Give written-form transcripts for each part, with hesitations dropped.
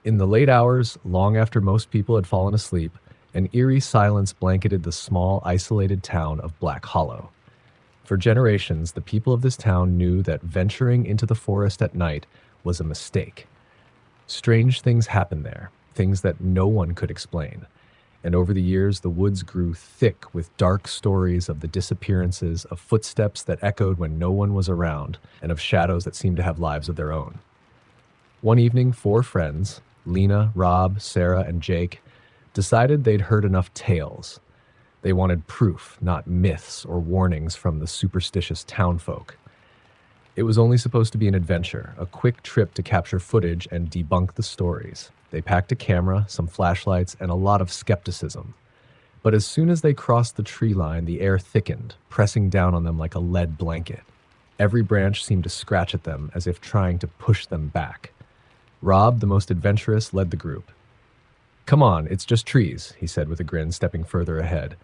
In the late hours, long after most people had fallen asleep, an eerie silence blanketed the small, isolated town of Black Hollow. For generations, the people of this town knew that venturing into the forest at night was a mistake. Strange things happened there, things that no one could explain. And over the years, the woods grew thick with dark stories of the disappearances, of footsteps that echoed when no one was around, and of shadows that seemed to have lives of their own. One evening, four friends, Lena, Rob, Sarah, and Jake, decided they'd heard enough tales. They wanted proof, not myths or warnings from the superstitious townfolk. It was only supposed to be an adventure, a quick trip to capture footage and debunk the stories. They packed a camera, some flashlights, and a lot of skepticism. But as soon as they crossed the tree line, the air thickened, pressing down on them like a lead blanket. Every branch seemed to scratch at them as if trying to push them back. Rob, the most adventurous, led the group. "Come on, it's just trees," he said with a grin, stepping further ahead.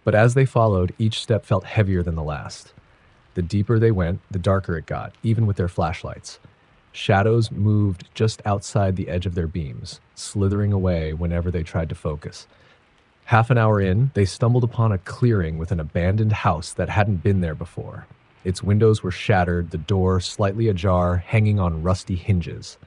But as they followed, each step felt heavier than the last. The deeper they went, the darker it got, even with their flashlights. Shadows moved just outside the edge of their beams, slithering away whenever they tried to focus. Half an hour in, they stumbled upon a clearing with an abandoned house that hadn't been there before. Its windows were shattered, the door slightly ajar, hanging on rusty hinges.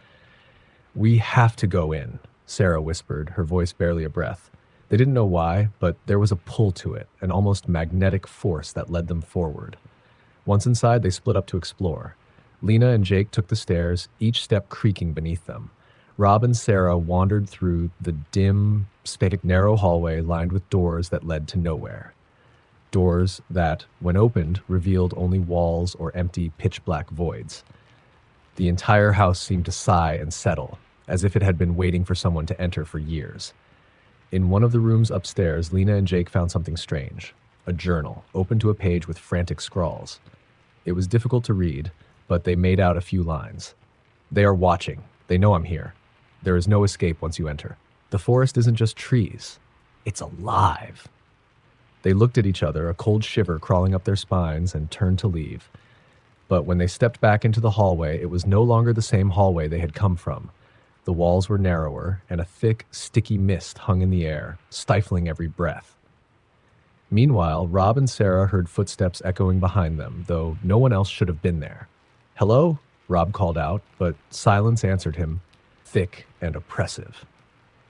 "We have to go in," Sarah whispered, her voice barely a breath. They didn't know why, but there was a pull to it, an almost magnetic force that led them forward. Once inside, they split up to explore. Lena and Jake took the stairs, each step creaking beneath them. Rob and Sarah wandered through the dim, narrow hallway lined with doors that led to nowhere. Doors that, when opened, revealed only walls or empty, pitch-black voids. The entire house seemed to sigh and settle, as if it had been waiting for someone to enter for years. In one of the rooms upstairs, Lena and Jake found something strange. A journal, open to a page with frantic scrawls. It was difficult to read, but they made out a few lines. "They are watching. They know I'm here. There is no escape once you enter. The forest isn't just trees. It's alive." They looked at each other, a cold shiver crawling up their spines, and turned to leave. But when they stepped back into the hallway, it was no longer the same hallway they had come from. The walls were narrower, and a thick, sticky mist hung in the air, stifling every breath. Meanwhile, Rob and Sarah heard footsteps echoing behind them, though no one else should have been there. "Hello?" Rob called out, but silence answered him, thick and oppressive.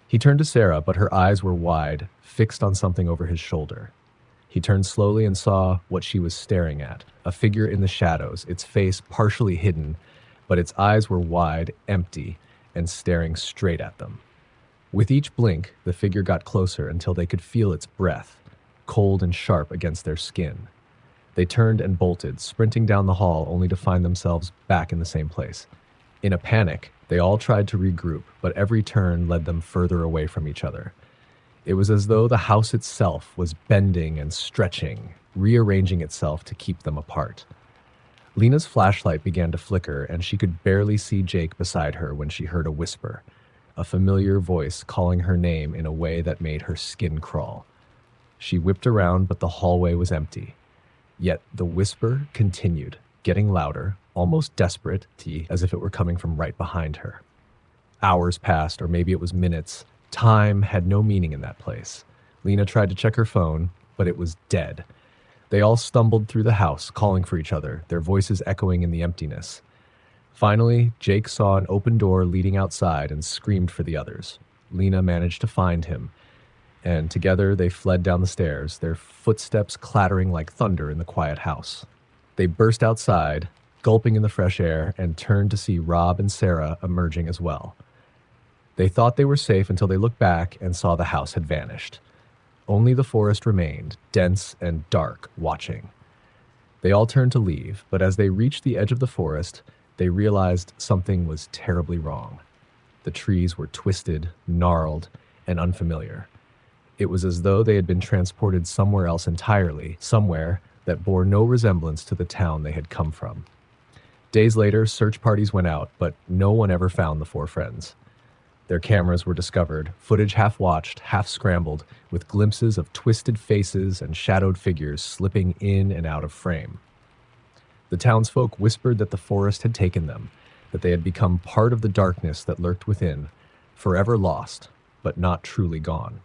He turned to Sarah, but her eyes were wide, fixed on something over his shoulder. He turned slowly and saw what she was staring at, a figure in the shadows, its face partially hidden, but its eyes were wide, empty, and staring straight at them. With each blink, the figure got closer until they could feel its breath, cold and sharp against their skin. They turned and bolted, sprinting down the hall only to find themselves back in the same place. In a panic, they all tried to regroup, but every turn led them further away from each other. It was as though the house itself was bending and stretching, rearranging itself to keep them apart. Lena's flashlight began to flicker, and she could barely see Jake beside her when she heard a whisper, a familiar voice calling her name in a way that made her skin crawl. She whipped around, but the hallway was empty. Yet the whisper continued, getting louder, almost desperate, as if it were coming from right behind her. Hours passed, or maybe it was minutes. Time had no meaning in that place. Lena tried to check her phone, but it was dead. They all stumbled through the house, calling for each other, their voices echoing in the emptiness. Finally, Jake saw an open door leading outside and screamed for the others. Lena managed to find him, and together they fled down the stairs, their footsteps clattering like thunder in the quiet house. They burst outside, gulping in the fresh air, and turned to see Rob and Sarah emerging as well. They thought they were safe until they looked back and saw the house had vanished. Only the forest remained, dense and dark, watching. They all turned to leave, but as they reached the edge of the forest, they realized something was terribly wrong. The trees were twisted, gnarled, and unfamiliar. It was as though they had been transported somewhere else entirely, somewhere that bore no resemblance to the town they had come from. Days later, search parties went out, but no one ever found the four friends. Their cameras were discovered, footage half watched, half scrambled, with glimpses of twisted faces and shadowed figures slipping in and out of frame. The townsfolk whispered that the forest had taken them, that they had become part of the darkness that lurked within, forever lost, but not truly gone.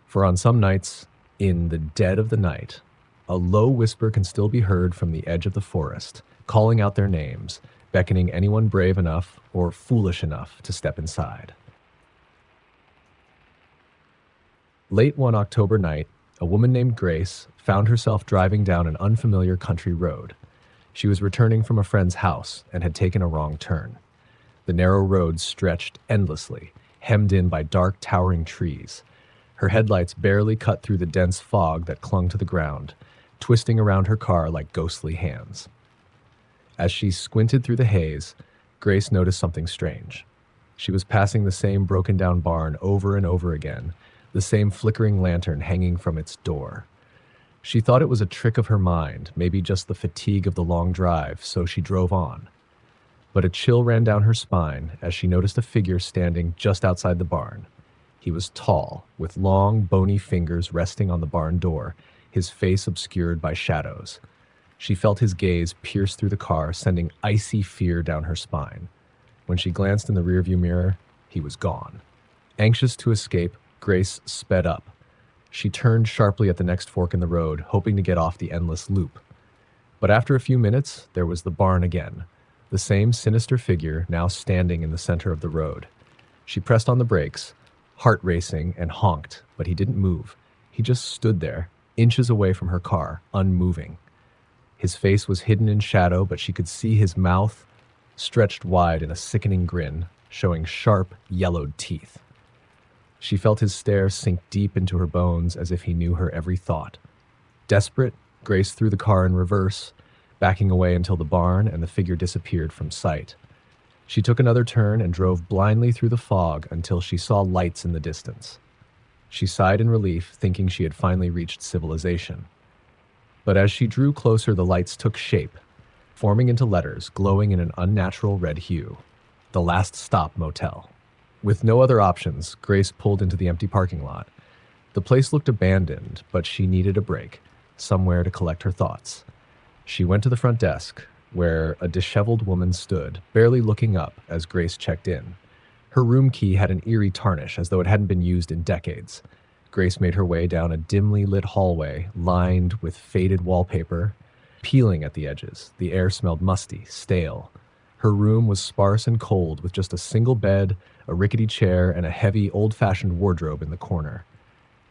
For on some nights, in the dead of the night, a low whisper can still be heard from the edge of the forest, calling out their names, beckoning anyone brave enough or foolish enough to step inside. Late one October night, a woman named Grace found herself driving down an unfamiliar country road. She was returning from a friend's house and had taken a wrong turn. The narrow road stretched endlessly, hemmed in by dark, towering trees. Her headlights barely cut through the dense fog that clung to the ground, twisting around her car like ghostly hands. As she squinted through the haze, Grace noticed something strange. She was passing the same broken-down barn over and over again, the same flickering lantern hanging from its door. She thought it was a trick of her mind, maybe just the fatigue of the long drive, so she drove on. But a chill ran down her spine as she noticed a figure standing just outside the barn. He was tall, with long, bony fingers resting on the barn door, his face obscured by shadows. She felt his gaze pierce through the car, sending icy fear down her spine. When she glanced in the rearview mirror, he was gone. Anxious to escape, Grace sped up. She turned sharply at the next fork in the road, hoping to get off the endless loop. But after a few minutes, there was the barn again, the same sinister figure now standing in the center of the road. She pressed on the brakes, heart racing, and honked, but he didn't move. He just stood there, inches away from her car, unmoving. His face was hidden in shadow, but she could see his mouth stretched wide in a sickening grin, showing sharp, yellowed teeth. She felt his stare sink deep into her bones as if he knew her every thought. Desperate, Grace threw the car in reverse, backing away until the barn and the figure disappeared from sight. She took another turn and drove blindly through the fog until she saw lights in the distance. She sighed in relief, thinking she had finally reached civilization. But as she drew closer, the lights took shape, forming into letters glowing in an unnatural red hue. The Last Stop Motel. With no other options, Grace pulled into the empty parking lot. The place looked abandoned, but she needed a break, somewhere to collect her thoughts. She went to the front desk, where a disheveled woman stood, barely looking up as Grace checked in. Her room key had an eerie tarnish, as though it hadn't been used in decades. Grace made her way down a dimly lit hallway, lined with faded wallpaper, peeling at the edges. The air smelled musty, stale. Her room was sparse and cold, with just a single bed, a rickety chair, and a heavy, old-fashioned wardrobe in the corner.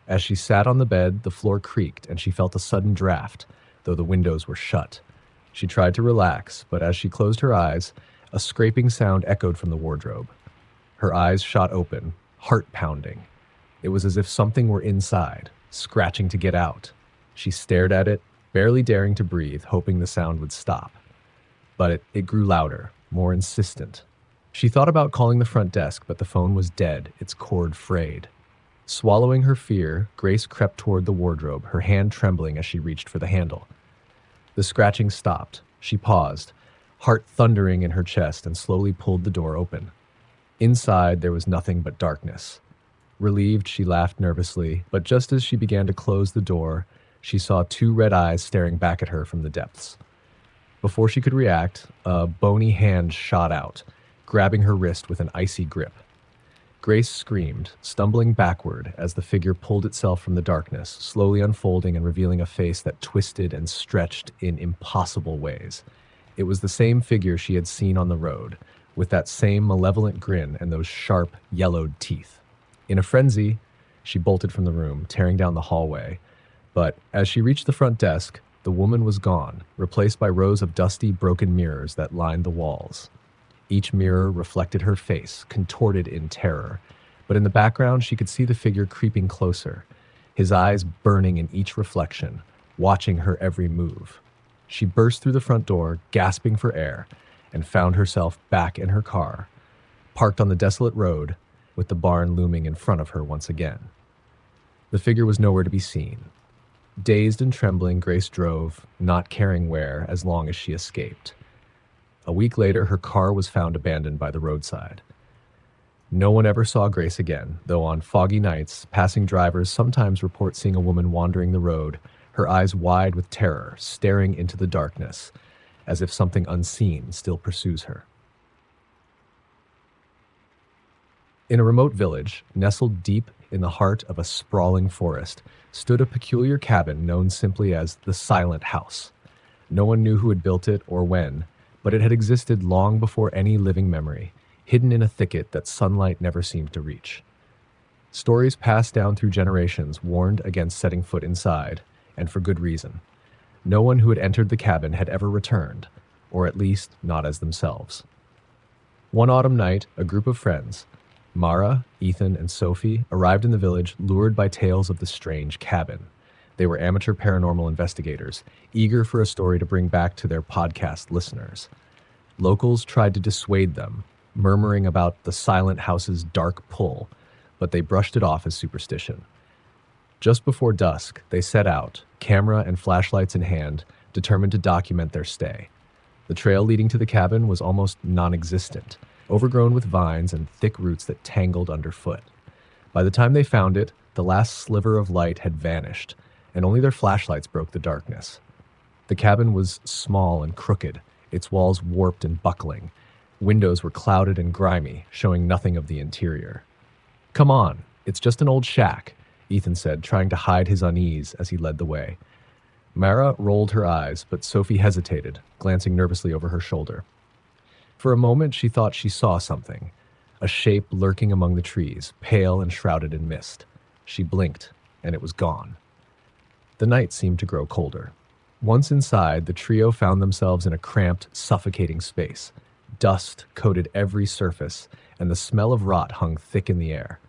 As she sat on the bed, the floor creaked, and she felt a sudden draft, though the windows were shut. She tried to relax, but as she closed her eyes, a scraping sound echoed from the wardrobe. Her eyes shot open, heart pounding. It was as if something were inside, scratching to get out. She stared at it, barely daring to breathe, hoping the sound would stop. But it grew louder, more insistent. She thought about calling the front desk, but the phone was dead, its cord frayed. Swallowing her fear, Grace crept toward the wardrobe, her hand trembling as she reached for the handle. The scratching stopped. She paused, heart thundering in her chest, and slowly pulled the door open. Inside, there was nothing but darkness. Relieved, she laughed nervously, but just as she began to close the door, she saw two red eyes staring back at her from the depths. Before she could react, a bony hand shot out, grabbing her wrist with an icy grip. Grace screamed, stumbling backward as the figure pulled itself from the darkness, slowly unfolding and revealing a face that twisted and stretched in impossible ways. It was the same figure she had seen on the road, with that same malevolent grin and those sharp, yellowed teeth. In a frenzy, she bolted from the room, tearing down the hallway. But as she reached the front desk, the woman was gone, replaced by rows of dusty, broken mirrors that lined the walls. Each mirror reflected her face, contorted in terror, but in the background she could see the figure creeping closer, his eyes burning in each reflection, watching her every move. She burst through the front door, gasping for air, and found herself back in her car, parked on the desolate road, with the barn looming in front of her once again. The figure was nowhere to be seen. Dazed and trembling, Grace drove, not caring where, as long as she escaped. A week later, her car was found abandoned by the roadside. No one ever saw Grace again, though on foggy nights, passing drivers sometimes report seeing a woman wandering the road, her eyes wide with terror, staring into the darkness, as if something unseen still pursues her. In a remote village, nestled deep in the heart of a sprawling forest, stood a peculiar cabin known simply as the Silent House. No one knew who had built it or when, but it had existed long before any living memory, hidden in a thicket that sunlight never seemed to reach. Stories passed down through generations warned against setting foot inside, and for good reason. No one who had entered the cabin had ever returned, or at least not as themselves. One autumn night, a group of friends, Mara, Ethan, and Sophie, arrived in the village lured by tales of the strange cabin. They were amateur paranormal investigators, eager for a story to bring back to their podcast listeners. Locals tried to dissuade them, murmuring about the Silent House's dark pull, but they brushed it off as superstition. Just before dusk, they set out, camera and flashlights in hand, determined to document their stay. The trail leading to the cabin was almost non-existent, overgrown with vines and thick roots that tangled underfoot. By the time they found it, the last sliver of light had vanished, and only their flashlights broke the darkness. The cabin was small and crooked, its walls warped and buckling. Windows were clouded and grimy, showing nothing of the interior. "Come on, it's just an old shack," Ethan said, trying to hide his unease as he led the way. Mara rolled her eyes, but Sophie hesitated, glancing nervously over her shoulder. For a moment, she thought she saw something, a shape lurking among the trees, pale and shrouded in mist. She blinked, and it was gone. The night seemed to grow colder. Once inside, the trio found themselves in a cramped, suffocating space. Dust coated every surface, and the smell of rot hung thick in the air.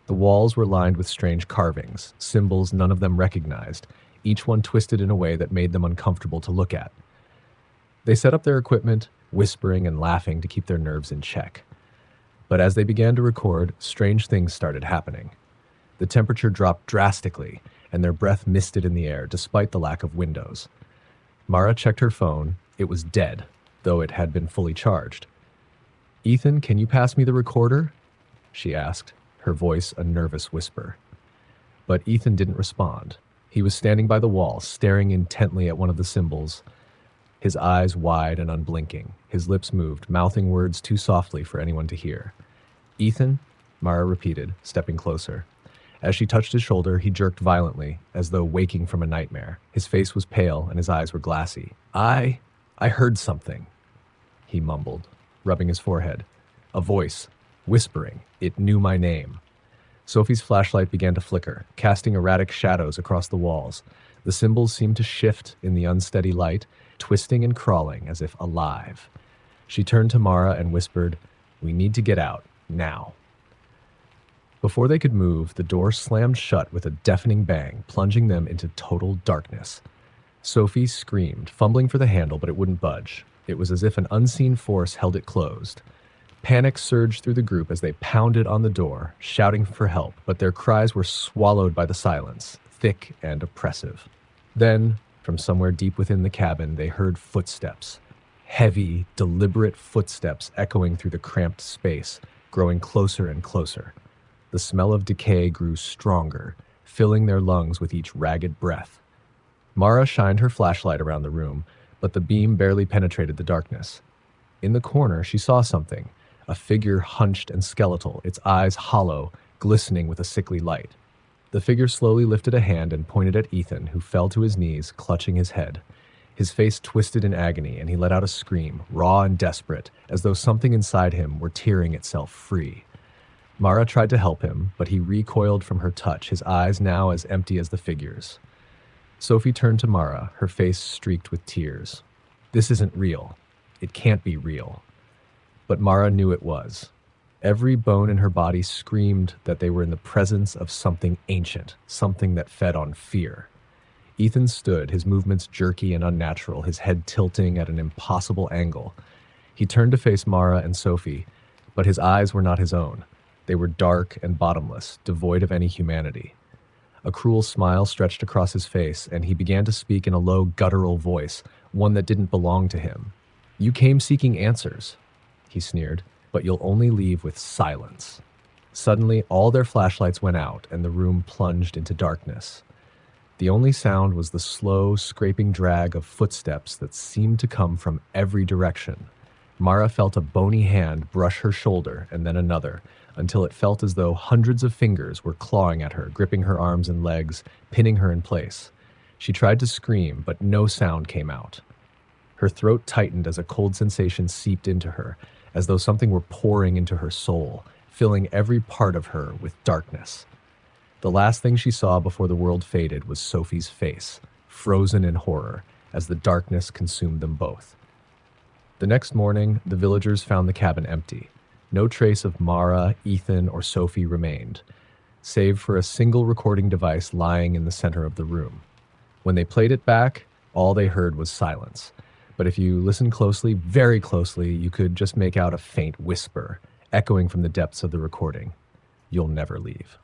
The walls were lined with strange carvings, symbols none of them recognized, each one twisted in a way that made them uncomfortable to look at. They set up their equipment, whispering and laughing to keep their nerves in check. But as they began to record, strange things started happening. The temperature dropped drastically, and their breath misted in the air despite the lack of windows. Mara checked her phone. It was dead, though it had been fully charged. "Ethan, can you pass me the recorder?" she asked, her voice a nervous whisper. But Ethan didn't respond. He was standing by the wall, staring intently at one of the symbols, his eyes wide and unblinking. His lips moved, mouthing words too softly for anyone to hear. "Ethan?" Mara repeated, stepping closer. As she touched his shoulder, he jerked violently, as though waking from a nightmare. His face was pale, and his eyes were glassy. I heard something," he mumbled, rubbing his forehead. "A voice, whispering. It knew my name." Sophie's flashlight began to flicker, casting erratic shadows across the walls. The symbols seemed to shift in the unsteady light, twisting and crawling as if alive. She turned to Mara and whispered, "We need to get out, now." Before they could move, the door slammed shut with a deafening bang, plunging them into total darkness. Sophie screamed, fumbling for the handle, but it wouldn't budge. It was as if an unseen force held it closed. Panic surged through the group as they pounded on the door, shouting for help, but their cries were swallowed by the silence, thick and oppressive. Then, from somewhere deep within the cabin, they heard footsteps. Heavy, deliberate footsteps echoing through the cramped space, growing closer and closer. The smell of decay grew stronger, filling their lungs with each ragged breath. Mara shined her flashlight around the room, but the beam barely penetrated the darkness. In the corner, she saw something, a figure hunched and skeletal, its eyes hollow, glistening with a sickly light. The figure slowly lifted a hand and pointed at Ethan, who fell to his knees, clutching his head. His face twisted in agony, and he let out a scream, raw and desperate, as though something inside him were tearing itself free. Mara tried to help him, but he recoiled from her touch, his eyes now as empty as the figure's. Sophie turned to Mara, her face streaked with tears. "This isn't real. It can't be real." But Mara knew it was. Every bone in her body screamed that they were in the presence of something ancient, something that fed on fear. Ethan stood, his movements jerky and unnatural, his head tilting at an impossible angle. He turned to face Mara and Sophie, but his eyes were not his own. They were dark and bottomless, devoid of any humanity. A cruel smile stretched across his face, and he began to speak in a low, guttural voice, one that didn't belong to him. "You came seeking answers," he sneered, "but you'll only leave with silence." Suddenly, all their flashlights went out, and the room plunged into darkness. The only sound was the slow, scraping drag of footsteps that seemed to come from every direction. Mara felt a bony hand brush her shoulder and then another, until it felt as though hundreds of fingers were clawing at her, gripping her arms and legs, pinning her in place. She tried to scream, but no sound came out. Her throat tightened as a cold sensation seeped into her, as though something were pouring into her soul, filling every part of her with darkness. The last thing she saw before the world faded was Sophie's face, frozen in horror, as the darkness consumed them both. The next morning, the villagers found the cabin empty. No trace of Mara, Ethan, or Sophie remained, save for a single recording device lying in the center of the room. When they played it back, all they heard was silence. But if you listen closely, very closely, you could just make out a faint whisper, echoing from the depths of the recording. "You'll never leave."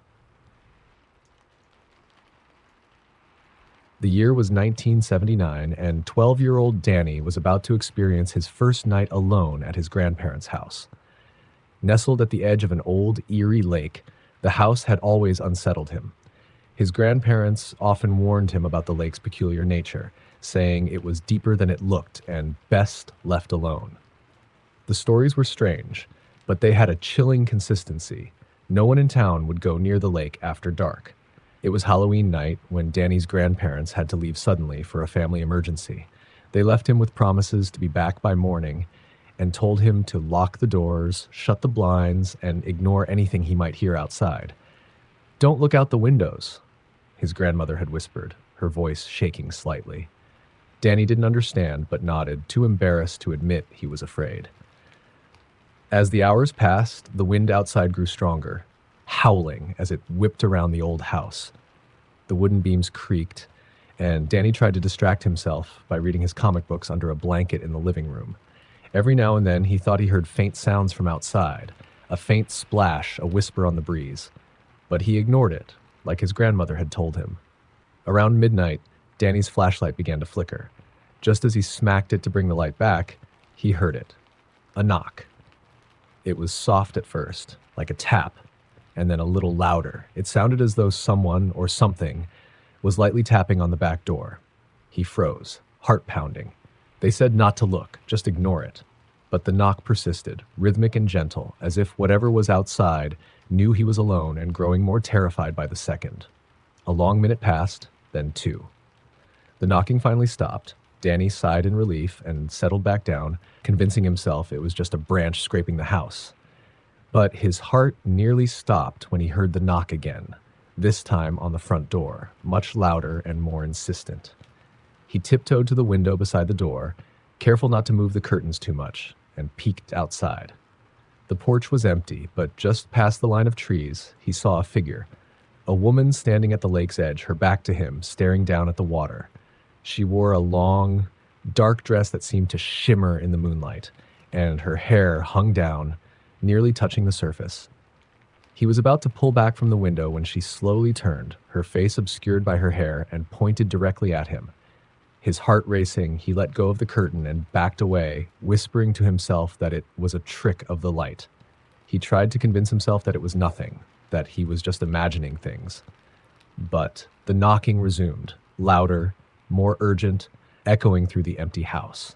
The year was 1979, and 12-year-old Danny was about to experience his first night alone at his grandparents' house. Nestled at the edge of an old, eerie lake, the house had always unsettled him. His grandparents often warned him about the lake's peculiar nature, saying it was deeper than it looked and best left alone. The stories were strange, but they had a chilling consistency. No one in town would go near the lake after dark. It was Halloween night when Danny's grandparents had to leave suddenly for a family emergency. They left him with promises to be back by morning and told him to lock the doors, shut the blinds, and ignore anything he might hear outside. "Don't look out the windows," his grandmother had whispered, her voice shaking slightly. Danny didn't understand, but nodded, too embarrassed to admit he was afraid. As the hours passed, the wind outside grew stronger, howling as it whipped around the old house. The wooden beams creaked, and Danny tried to distract himself by reading his comic books under a blanket in the living room. Every now and then he thought he heard faint sounds from outside, a faint splash, a whisper on the breeze. But he ignored it, like his grandmother had told him. Around midnight, Danny's flashlight began to flicker. Just as he smacked it to bring the light back, he heard it. A knock. It was soft at first, like a tap, and then a little louder. It sounded as though someone or something was lightly tapping on the back door. He froze, heart pounding. They said not to look, just ignore it. But the knock persisted, rhythmic and gentle, as if whatever was outside knew he was alone and growing more terrified by the second. A long minute passed, then 2. The knocking finally stopped. Danny sighed in relief and settled back down, convincing himself it was just a branch scraping the house. But his heart nearly stopped when he heard the knock again, this time on the front door, much louder and more insistent. He tiptoed to the window beside the door, careful not to move the curtains too much, and peeked outside. The porch was empty, but just past the line of trees, he saw a figure. A woman standing at the lake's edge, her back to him, staring down at the water. She wore a long, dark dress that seemed to shimmer in the moonlight, and her hair hung down, nearly touching the surface. He was about to pull back from the window when she slowly turned, her face obscured by her hair, and pointed directly at him. His heart racing, he let go of the curtain and backed away, whispering to himself that it was a trick of the light. He tried to convince himself that it was nothing, that he was just imagining things. But the knocking resumed, louder, more urgent, echoing through the empty house.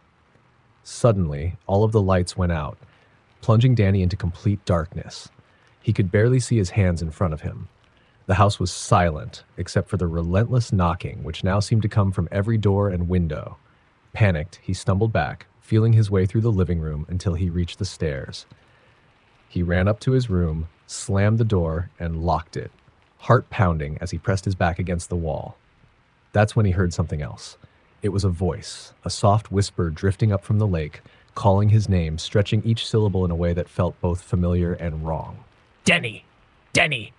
Suddenly, all of the lights went out, plunging Danny into complete darkness. He could barely see his hands in front of him. The house was silent, except for the relentless knocking, which now seemed to come from every door and window. Panicked, he stumbled back, feeling his way through the living room until he reached the stairs. He ran up to his room, slammed the door, and locked it, heart pounding as he pressed his back against the wall. That's when he heard something else. It was a voice, a soft whisper drifting up from the lake, calling his name, stretching each syllable in a way that felt both familiar and wrong. "Denny! Denny!"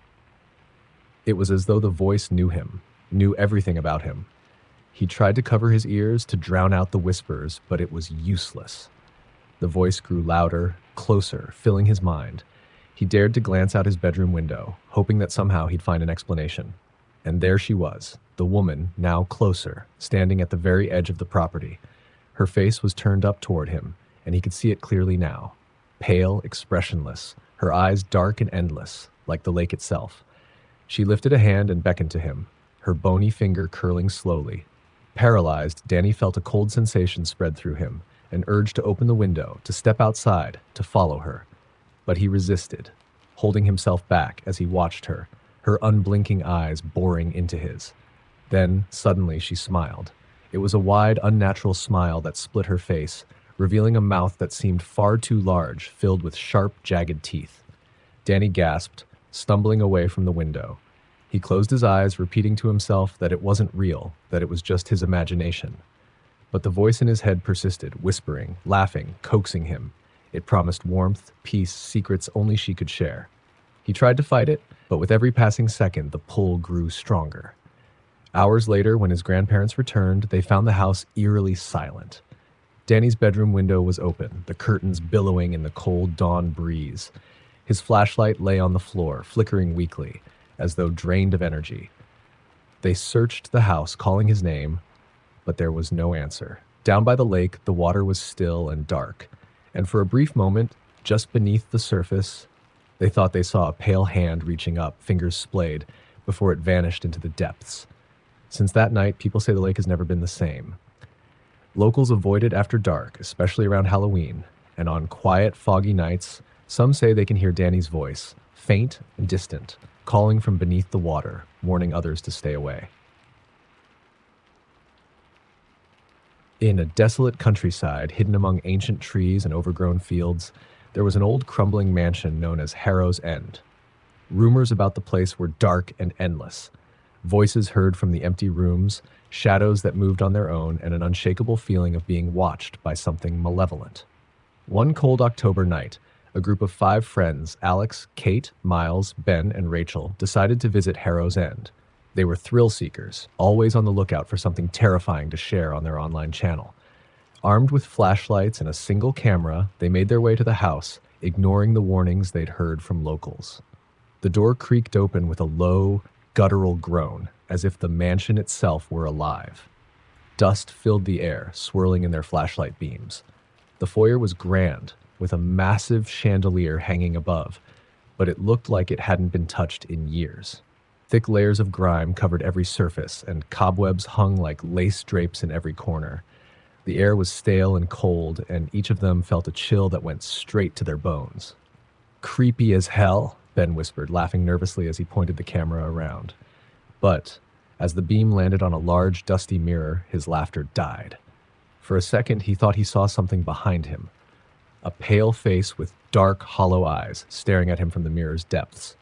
It was as though the voice knew him, knew everything about him. He tried to cover his ears to drown out the whispers, but it was useless. The voice grew louder, closer, filling his mind. He dared to glance out his bedroom window, hoping that somehow he'd find an explanation. And there she was, the woman, now closer, standing at the very edge of the property. Her face was turned up toward him, and he could see it clearly now. Pale, expressionless, her eyes dark and endless, like the lake itself. She lifted a hand and beckoned to him, her bony finger curling slowly. Paralyzed, Danny felt a cold sensation spread through him, an urge to open the window, to step outside, to follow her. But he resisted, holding himself back as he watched her, her unblinking eyes boring into his. Then, suddenly, she smiled. It was a wide, unnatural smile that split her face, revealing a mouth that seemed far too large, filled with sharp, jagged teeth. Danny gasped, stumbling away from the window. He closed his eyes, repeating to himself that it wasn't real, that it was just his imagination. But the voice in his head persisted, whispering, laughing, coaxing him. It promised warmth, peace, secrets only she could share. He tried to fight it, but with every passing second, the pull grew stronger. Hours later, when his grandparents returned, they found the house eerily silent. Danny's bedroom window was open, the curtains billowing in the cold dawn breeze. His flashlight lay on the floor, flickering weakly, as though drained of energy. They searched the house, calling his name, but there was no answer. Down by the lake, the water was still and dark, and for a brief moment, just beneath the surface, they thought they saw a pale hand reaching up, fingers splayed, before it vanished into the depths. Since that night, people say the lake has never been the same. Locals avoid it after dark, especially around Halloween, and on quiet, foggy nights, some say they can hear Danny's voice, faint and distant, calling from beneath the water, warning others to stay away. In a desolate countryside, hidden among ancient trees and overgrown fields, there was an old crumbling mansion known as Harrow's End. Rumors about the place were dark and endless. Voices heard from the empty rooms, shadows that moved on their own, and an unshakable feeling of being watched by something malevolent. One cold October night, a group of 5 friends, Alex, Kate, Miles, Ben, and Rachel, decided to visit Harrow's End. They were thrill seekers, always on the lookout for something terrifying to share on their online channel. Armed with flashlights and a single camera, they made their way to the house, ignoring the warnings they'd heard from locals. The door creaked open with a low, guttural groan, as if the mansion itself were alive. Dust filled the air, swirling in their flashlight beams. The foyer was grand, with a massive chandelier hanging above, but it looked like it hadn't been touched in years. Thick layers of grime covered every surface, and cobwebs hung like lace drapes in every corner. The air was stale and cold, and each of them felt a chill that went straight to their bones. "Creepy as hell," Ben whispered, laughing nervously as he pointed the camera around. But as the beam landed on a large, dusty mirror, his laughter died. For a second, he thought he saw something behind him. A pale face with dark, hollow eyes staring at him from the mirror's depths.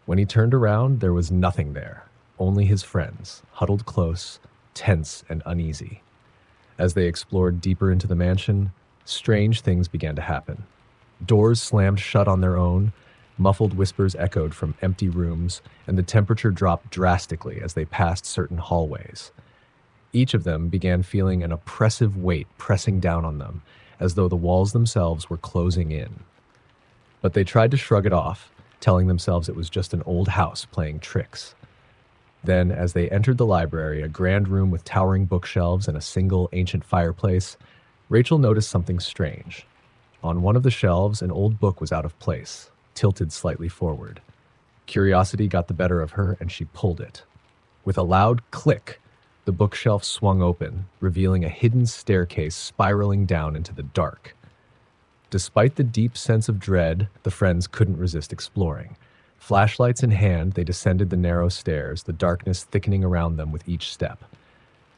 When he turned around, there was nothing there, only his friends, huddled close, tense and uneasy. As they explored deeper into the mansion, strange things began to happen. Doors slammed shut on their own, muffled whispers echoed from empty rooms, and the temperature dropped drastically as they passed certain hallways. Each of them began feeling an oppressive weight pressing down on them, as though the walls themselves were closing in. But they tried to shrug it off, telling themselves it was just an old house playing tricks. Then, as they entered the library, a grand room with towering bookshelves and a single ancient fireplace, Rachel noticed something strange. On one of the shelves, an old book was out of place, tilted slightly forward. Curiosity got the better of her, and she pulled it. With a loud click, the bookshelf swung open, revealing a hidden staircase spiraling down into the dark. Despite the deep sense of dread, the friends couldn't resist exploring. Flashlights in hand, they descended the narrow stairs, the darkness thickening around them with each step.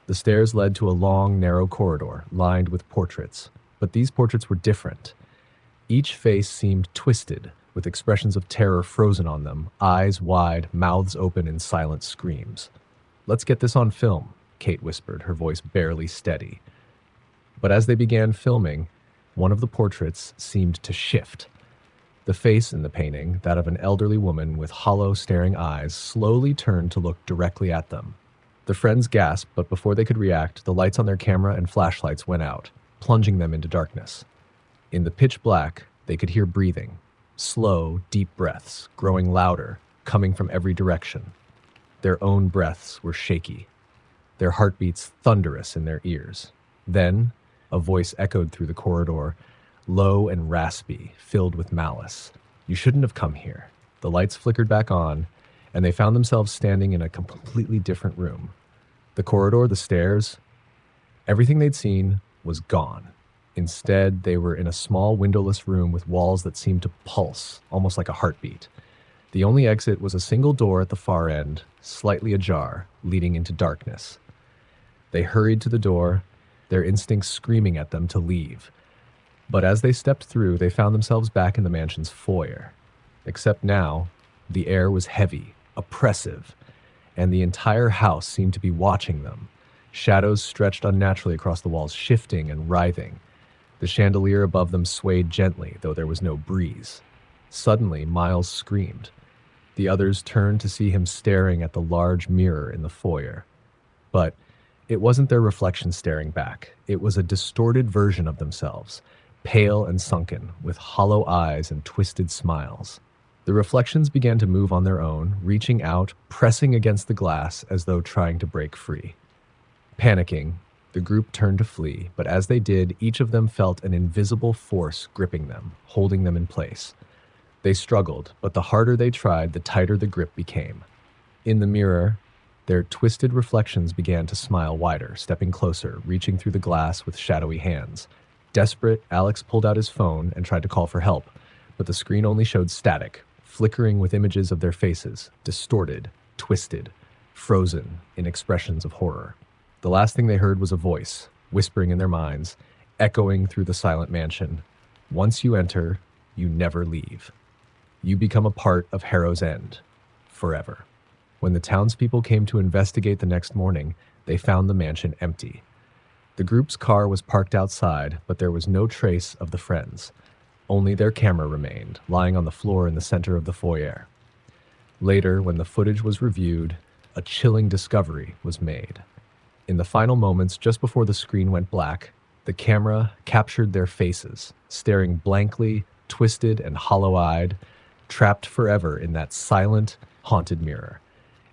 The stairs led to a long, narrow corridor, lined with portraits. But these portraits were different. Each face seemed twisted, with expressions of terror frozen on them, eyes wide, mouths open in silent screams. "Let's get this on film," Kate whispered, her voice barely steady. But as they began filming, one of the portraits seemed to shift. The face in the painting, that of an elderly woman with hollow, staring eyes, slowly turned to look directly at them. The friends gasped, but before they could react, the lights on their camera and flashlights went out, plunging them into darkness. In the pitch black, they could hear breathing, slow, deep breaths, growing louder, coming from every direction. Their own breaths were shaky, their heartbeats thunderous in their ears. Then, a voice echoed through the corridor, low and raspy, filled with malice. "You shouldn't have come here." The lights flickered back on, and they found themselves standing in a completely different room. The corridor, the stairs, everything they'd seen was gone. Instead, they were in a small windowless room with walls that seemed to pulse, almost like a heartbeat. The only exit was a single door at the far end, slightly ajar, leading into darkness. They hurried to the door, their instincts screaming at them to leave. But as they stepped through, they found themselves back in the mansion's foyer. Except now, the air was heavy, oppressive, and the entire house seemed to be watching them. Shadows stretched unnaturally across the walls, shifting and writhing. The chandelier above them swayed gently, though there was no breeze. Suddenly, Miles screamed. The others turned to see him staring at the large mirror in the foyer. But it wasn't their reflection staring back. It was a distorted version of themselves, pale and sunken, with hollow eyes and twisted smiles. The reflections began to move on their own, reaching out, pressing against the glass as though trying to break free. Panicking, the group turned to flee, but as they did, each of them felt an invisible force gripping them, holding them in place. They struggled, but the harder they tried, the tighter the grip became. In the mirror, their twisted reflections began to smile wider, stepping closer, reaching through the glass with shadowy hands. Desperate, Alex pulled out his phone and tried to call for help, but the screen only showed static, flickering with images of their faces, distorted, twisted, frozen in expressions of horror. The last thing they heard was a voice, whispering in their minds, echoing through the silent mansion. Once you enter, you never leave. You become a part of Harrow's End, forever. When the townspeople came to investigate the next morning, they found the mansion empty. The group's car was parked outside, but there was no trace of the friends. Only their camera remained, lying on the floor in the center of the foyer. Later, when the footage was reviewed, a chilling discovery was made. In the final moments, just before the screen went black, the camera captured their faces, staring blankly, twisted and hollow-eyed, trapped forever in that silent, haunted mirror.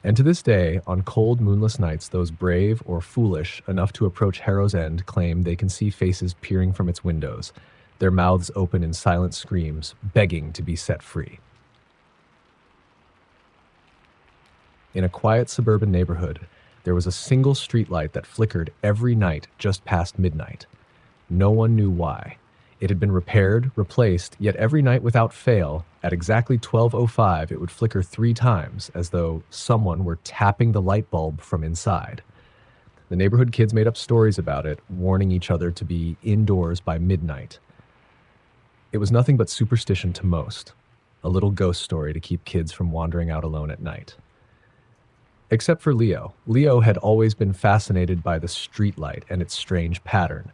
And to this day, on cold, moonless nights, those brave or foolish enough to approach Harrow's End claim they can see faces peering from its windows, their mouths open in silent screams, begging to be set free. In a quiet suburban neighborhood, there was a single streetlight that flickered every night just past midnight. No one knew why. It had been repaired, replaced, yet every night without fail, at exactly 12:05, it would flicker 3 times, as though someone were tapping the light bulb from inside. The neighborhood kids made up stories about it, warning each other to be indoors by midnight. It was nothing but superstition to most, a little ghost story to keep kids from wandering out alone at night. Except for Leo. Leo had always been fascinated by the streetlight and its strange pattern.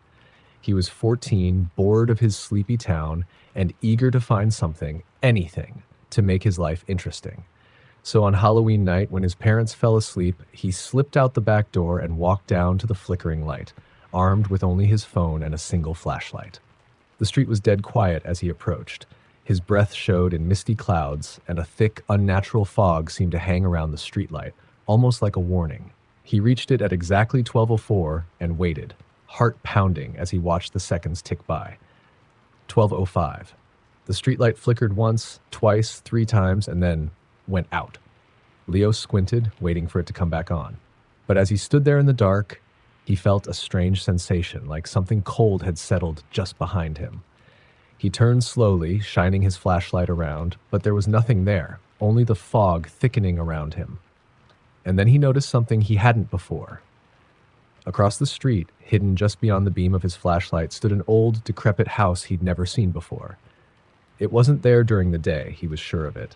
He was 14, bored of his sleepy town, and eager to find something, anything, to make his life interesting. So on Halloween night, when his parents fell asleep, he slipped out the back door and walked down to the flickering light, armed with only his phone and a single flashlight. The street was dead quiet as he approached. His breath showed in misty clouds, and a thick, unnatural fog seemed to hang around the streetlight, almost like a warning. He reached it at exactly 12:04 and waited, heart pounding as he watched the seconds tick by. 12:05. The streetlight flickered once, twice, 3 times, and then went out. Leo squinted, waiting for it to come back on. But as he stood there in the dark, he felt a strange sensation, like something cold had settled just behind him. He turned slowly, shining his flashlight around, but there was nothing there, only the fog thickening around him. And then he noticed something he hadn't before. Across the street, hidden just beyond the beam of his flashlight, stood an old, decrepit house he'd never seen before. It wasn't there during the day, he was sure of it.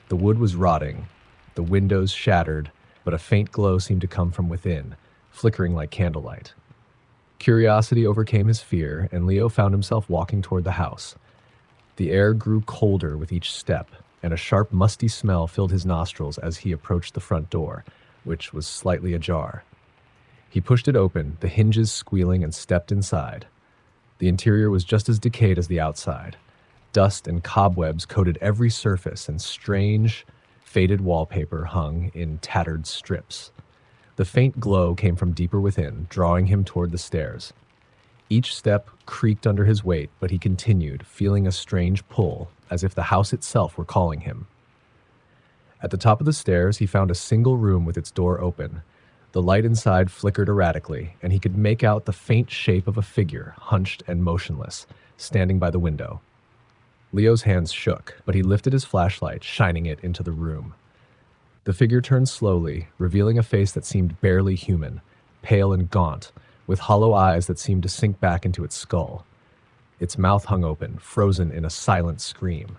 The wood was rotting, the windows shattered, but a faint glow seemed to come from within, flickering like candlelight. Curiosity overcame his fear, and Leo found himself walking toward the house. The air grew colder with each step, and a sharp, musty smell filled his nostrils as he approached the front door, which was slightly ajar. He pushed it open, the hinges squealing, and stepped inside. The interior was just as decayed as the outside. Dust and cobwebs coated every surface, and strange, faded wallpaper hung in tattered strips. The faint glow came from deeper within, drawing him toward the stairs. Each step creaked under his weight, but he continued, feeling a strange pull, as if the house itself were calling him. At the top of the stairs, he found a single room with its door open. The light inside flickered erratically, and he could make out the faint shape of a figure, hunched and motionless, standing by the window. Leo's hands shook, but he lifted his flashlight, shining it into the room. The figure turned slowly, revealing a face that seemed barely human, pale and gaunt, with hollow eyes that seemed to sink back into its skull. Its mouth hung open, frozen in a silent scream.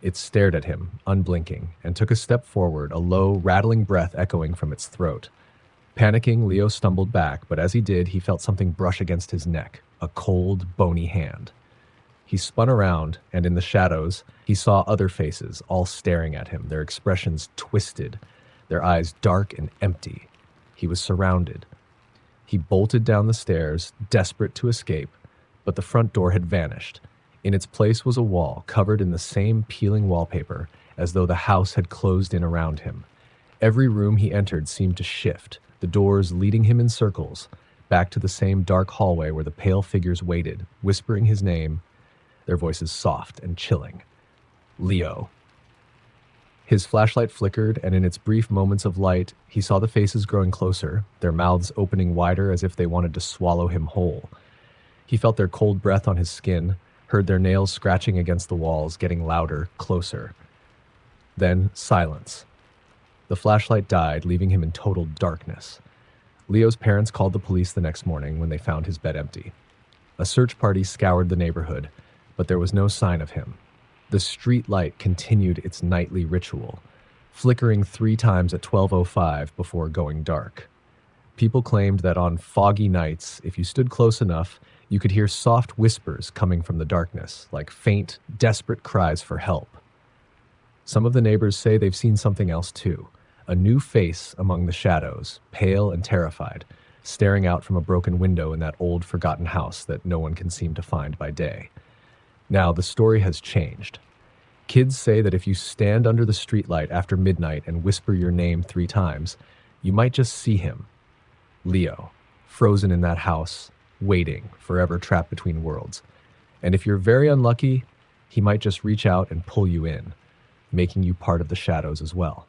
It stared at him, unblinking, and took a step forward, a low, rattling breath echoing from its throat. Panicking, Leo stumbled back, but as he did, he felt something brush against his neck, a cold, bony hand. He spun around, and in the shadows, he saw other faces, all staring at him, their expressions twisted, their eyes dark and empty. He was surrounded. He bolted down the stairs, desperate to escape, but the front door had vanished. In its place was a wall covered in the same peeling wallpaper, as though the house had closed in around him. Every room he entered seemed to shift, the doors leading him in circles, back to the same dark hallway where the pale figures waited, whispering his name, their voices soft and chilling. Leo. His flashlight flickered, and in its brief moments of light, he saw the faces growing closer, their mouths opening wider as if they wanted to swallow him whole. He felt their cold breath on his skin, heard their nails scratching against the walls, getting louder, closer. Then silence. The flashlight died, leaving him in total darkness. Leo's parents called the police the next morning when they found his bed empty. A search party scoured the neighborhood, but there was no sign of him. The street light continued its nightly ritual, flickering 3 times at 12:05 before going dark. People claimed that on foggy nights, if you stood close enough, you could hear soft whispers coming from the darkness, like faint, desperate cries for help. Some of the neighbors say they've seen something else too, a new face among the shadows, pale and terrified, staring out from a broken window in that old forgotten house that no one can seem to find by day. Now, the story has changed. Kids say that if you stand under the streetlight after midnight and whisper your name 3 times, you might just see him. Leo, frozen in that house, waiting, forever trapped between worlds. And if you're very unlucky, he might just reach out and pull you in, making you part of the shadows as well.